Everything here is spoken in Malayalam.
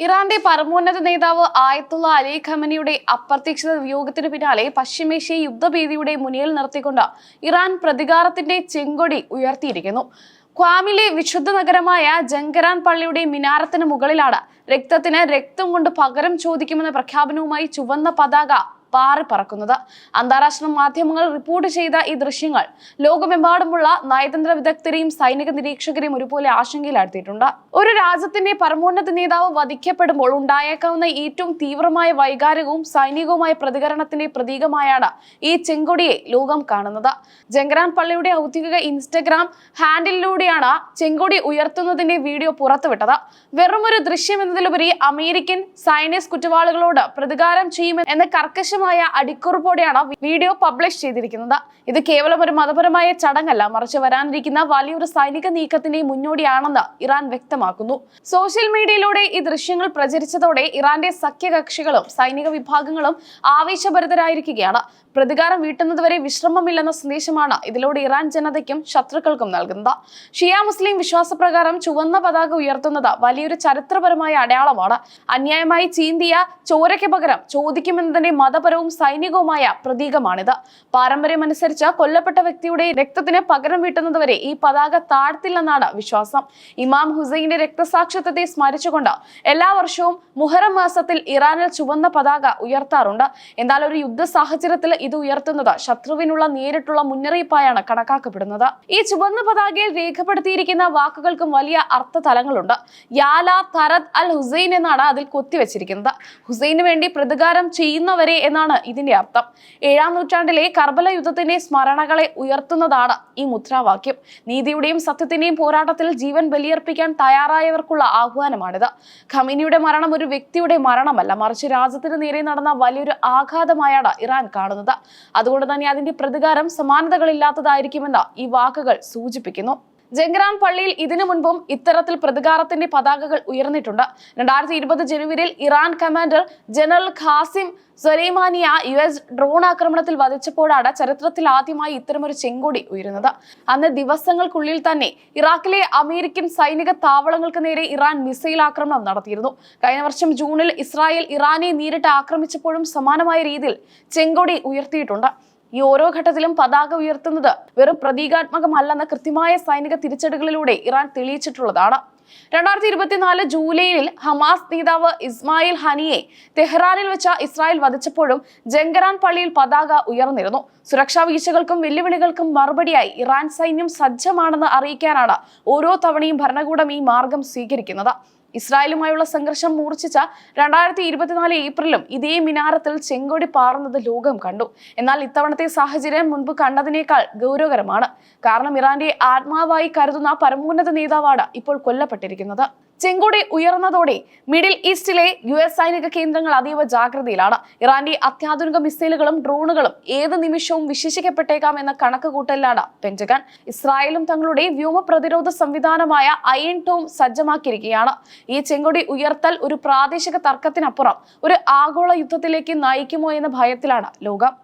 ഇറാന്റെ പരമോന്നത നേതാവ് ആയത്തുള്ള അലി ഖമനിയുടെ അപ്രതീക്ഷിത വിയോഗത്തിന് പിന്നാലെ പശ്ചിമേഷ്യയെ യുദ്ധഭീതിയുടെ മുന്നിൽ നിർത്തിക്കൊണ്ട് ഇറാൻ പ്രതികാരത്തിന്റെ ചെങ്കൊടി ഉയർത്തിയിരിക്കുന്നു. ഖ്വാമിലെ വിശുദ്ധ നഗരമായ ജങ്കരാൻ പള്ളിയുടെ മിനാരത്തിന് മുകളിലാണ് രക്തത്തിന് രക്തം കൊണ്ട് പകരം ചോദിക്കുമെന്ന പ്രഖ്യാപനവുമായി ചുവന്ന പതാക പാറി പറക്കുന്നത്. അന്താരാഷ്ട്ര മാധ്യമങ്ങൾ റിപ്പോർട്ട് ചെയ്ത ഈ ദൃശ്യങ്ങൾ ലോകമെമ്പാടുമുള്ള നയതന്ത്ര വിദഗ്ധരെയും സൈനിക നിരീക്ഷകരെയും ഒരുപോലെ ആശങ്കയിലാഴ്ത്തിയിട്ടുണ്ട്. ഒരു രാജ്യത്തിന്റെ പരമോന്നത നേതാവ് വധിക്കപ്പെടുമ്പോൾ ഉണ്ടായേക്കാവുന്ന ഏറ്റവും തീവ്രമായ വൈകാരികവും സൈനികവുമായ പ്രതികരണത്തിന്റെ പ്രതീകമായാണ് ഈ ചെങ്കൊടിയെ ലോകം കാണുന്നത്. ജങ്കരാൻ പള്ളിയുടെ ഔദ്യോഗിക ഇൻസ്റ്റഗ്രാം ഹാൻഡിലൂടെയാണ് ചെങ്കൊടി ഉയർത്തുന്നതിന്റെ വീഡിയോ പുറത്തുവിട്ടത്. വെറുമൊരു ദൃശ്യം എന്നതിലുപരി അമേരിക്കൻ സൈനിക കുറ്റവാളികളോട് പ്രതികാരം ചെയ്യുമെന്ന കർക്കശ അടിക്കുറിപ്പോടെയാണ് വീഡിയോ പബ്ലിഷ് ചെയ്തിരിക്കുന്നത്. ഇത് കേവലം ഒരു മതപരമായ ചടങ്ങല്ല, മറിച്ച് വരാനിരിക്കുന്ന വലിയൊരു സൈനിക നീക്കത്തിന്റെ മുന്നോടിയാണെന്ന് ഇറാൻ വ്യക്തമാക്കുന്നു. സോഷ്യൽ മീഡിയയിലൂടെ ഈ ദൃശ്യങ്ങൾ പ്രചരിച്ചതോടെ ഇറാന്റെ സഖ്യകക്ഷികളും സൈനിക വിഭാഗങ്ങളും ആവേശഭരിതരായിരിക്കുകയാണ്. പ്രതികാരം വീട്ടുന്നതുവരെ വിശ്രമമില്ലെന്ന സന്ദേശമാണ് ഇതിലൂടെ ഇറാൻ ജനതയ്ക്കും ശത്രുക്കൾക്കും നൽകുന്നത്. ഷിയ മുസ്ലിം വിശ്വാസപ്രകാരം ചുവന്ന പതാക ഉയർത്തുന്നത് വലിയൊരു ചരിത്രപരമായ അടയാളമാണ്. അന്യായമായി ചീന്തിയ ചോരയ്ക്ക് പകരം ചോദിക്കുമെന്നതിന്റെ മതപരവും സൈനികവുമായ പ്രതീകമാണിത്. പാരമ്പര്യമനുസരിച്ച് കൊല്ലപ്പെട്ട വ്യക്തിയുടെ രക്തത്തിന് പകരം വീട്ടുന്നതുവരെ ഈ പതാക താഴ്ത്തില്ലെന്നാണ് വിശ്വാസം. ഇമാം ഹുസൈന്റെ രക്തസാക്ഷിത്വത്തെ സ്മരിച്ചുകൊണ്ട് എല്ലാ വർഷവും മുഹറം മാസത്തിൽ ഇറാനിൽ ചുവന്ന പതാക ഉയർത്താറുണ്ട്. എന്നാൽ ഒരു യുദ്ധ സാഹചര്യത്തിൽ ഇത് ഉയർത്തുന്നത് ശത്രുവിനുള്ള നേരിട്ടുള്ള മുന്നറിയിപ്പായാണ് കണക്കാക്കപ്പെടുന്നത്. ഈ ചുവന്ന പതാകയിൽ രേഖപ്പെടുത്തിയിരിക്കുന്ന വാക്കുകൾക്കും വലിയ അർത്ഥതലങ്ങളുണ്ട്. യാല തറദ് അൽ ഹുസൈൻ എന്നാണ് അതിൽ കൊത്തിവെച്ചിരിക്കുന്നത്. ഹുസൈന് വേണ്ടി പ്രതികാരം ചെയ്യുന്നവരെ എന്നാണ് ഇതിന്റെ അർത്ഥം. 7-ാം നൂറ്റാണ്ടിലെ കർബല യുദ്ധത്തിന്റെ സ്മരണകളെ ഉയർത്തുന്നതാണ് ഈ മുദ്രാവാക്യം. നീതിയുടെയും സത്യത്തിന്റെയും പോരാട്ടത്തിൽ ജീവൻ ബലിയർപ്പിക്കാൻ തയ്യാറായവർക്കുള്ള ആഹ്വാനമാണിത്. ഖമീനിയുടെ മരണം ഒരു വ്യക്തിയുടെ മരണമല്ല, മറിച്ച് രാജ്യത്തിന് നേരെ നടന്ന വലിയൊരു ആഘാതമായാണ് ഇറാൻ കാണുന്നത്. അതുകൊണ്ട് തന്നെ അതിന്റെ പ്രതികാരം സമാനതകളില്ലാത്തതായിരിക്കുമെന്ന് ഈ വാക്കുകൾ സൂചിപ്പിക്കുന്നു. ജങ്കരാൻ പള്ളിയിൽ ഇതിനു മുൻപും ഇത്തരത്തിൽ പ്രതികാരത്തിന്റെ പതാകകൾ ഉയർന്നിട്ടുണ്ട്. 2020 ജനുവരിയിൽ ഇറാൻ കമാൻഡർ ജനറൽ ഖാസിം സൊലൈമാനിയ US ഡ്രോൺ ആക്രമണത്തിൽ വധിച്ചപ്പോഴാണ് ചരിത്രത്തിൽ ആദ്യമായി ഇത്തരമൊരു ചെങ്കൊടി ഉയരുന്നത്. അന്ന് ദിവസങ്ങൾക്കുള്ളിൽ തന്നെ ഇറാഖിലെ അമേരിക്കൻ സൈനിക താവളങ്ങൾക്ക് നേരെ ഇറാൻ മിസൈൽ ആക്രമണം നടത്തിയിരുന്നു. കഴിഞ്ഞ വർഷം ജൂണിൽ ഇസ്രായേൽ ഇറാനെ നേരിട്ട് ആക്രമിച്ചപ്പോഴും സമാനമായ രീതിയിൽ ചെങ്കൊടി ഉയർത്തിയിട്ടുണ്ട്. ഈ ഓരോ ഘട്ടത്തിലും പതാക ഉയർത്തുന്നത് വെറും പ്രതീകാത്മകമല്ലെന്ന കൃത്യമായ സൈനിക തിരിച്ചടികളിലൂടെ ഇറാൻ തെളിയിച്ചിട്ടുള്ളതാണ്. 2024 ജൂലൈയിൽ ഹമാസ് നേതാവ് ഇസ്മായിൽ ഹനിയെ തെഹ്റാനിൽ വെച്ച ഇസ്രായേൽ വധിച്ചപ്പോഴും ജങ്കരാൻ പള്ളിയിൽ പതാക ഉയർന്നിരുന്നു. സുരക്ഷാ വീഴ്ചകൾക്കും വെല്ലുവിളികൾക്കും മറുപടിയായി ഇറാൻ സൈന്യം സജ്ജമാണെന്ന് അറിയിക്കാനാണ് ഓരോ തവണയും ഭരണകൂടം ഈ മാർഗം സ്വീകരിക്കുന്നത്. ഇസ്രായേലുമായുള്ള സംഘർഷം മൂർച്ഛിച്ച 2024 ഏപ്രിലും ഇതേ മിനാരത്തിൽ ചെങ്കൊടി പാറുന്നത് ലോകം കണ്ടു. എന്നാൽ ഇത്തവണത്തെ സാഹചര്യം മുൻപ് കണ്ടതിനേക്കാൾ ഗൗരവകരമാണ്. കാരണം ഇറാന്റെ ആത്മാവായി കരുതുന്ന പരമോന്നത നേതാവാണ് ഇപ്പോൾ കൊല്ലപ്പെട്ടിരിക്കുന്നത്. ചെങ്കൊടി ഉയർന്നതോടെ മിഡിൽ ഈസ്റ്റിലെ US സൈനിക കേന്ദ്രങ്ങൾ അതീവ ജാഗ്രതയിലാണ്. ഇറാന്റെ അത്യാധുനിക മിസൈലുകളും ഡ്രോണുകളും ഏത് നിമിഷവും വിശ്വസിക്കപ്പെട്ടേക്കാം എന്ന കണക്കുകൂട്ടലിലാണ് പെന്റഗൺ. ഇസ്രായേലും തങ്ങളുടെ വ്യോമ പ്രതിരോധ സംവിധാനമായ അയൺ ഡോം സജ്ജമാക്കിയിരിക്കുകയാണ്. ഈ ചെങ്കൊടി ഉയർത്തൽ ഒരു പ്രാദേശിക തർക്കത്തിനപ്പുറം ഒരു ആഗോള യുദ്ധത്തിലേക്ക് നയിക്കുമോ എന്ന ഭയത്തിലാണ് ലോകം.